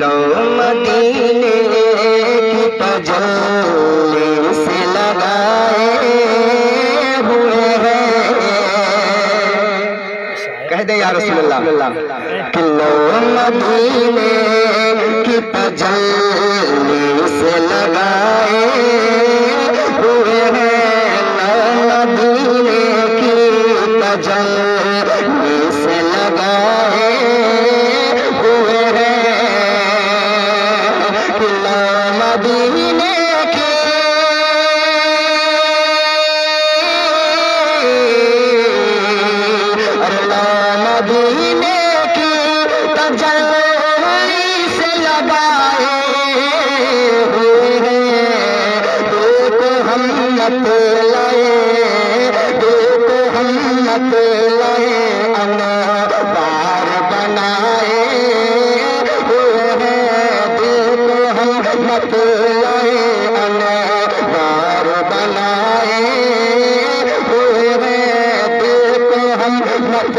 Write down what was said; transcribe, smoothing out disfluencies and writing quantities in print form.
लो मदीने की तजल्ली से लगाए हुए हैं। कह दे या रसूलल्लाह कि लो मदीने की तजल्ली से लगाए हुए हैं। लो मदीने की तजल्ली से लगाए हुए हैं। कि लो मदीने की मदीने की तजल्ली से लगाए हुए हैं। देखो हम मत लाए, देखो हम मत लाए, अनवार बनाए हुए हैं। देखो हम मत लाए, अनवार बनाए हुए हैं। देखो हम मत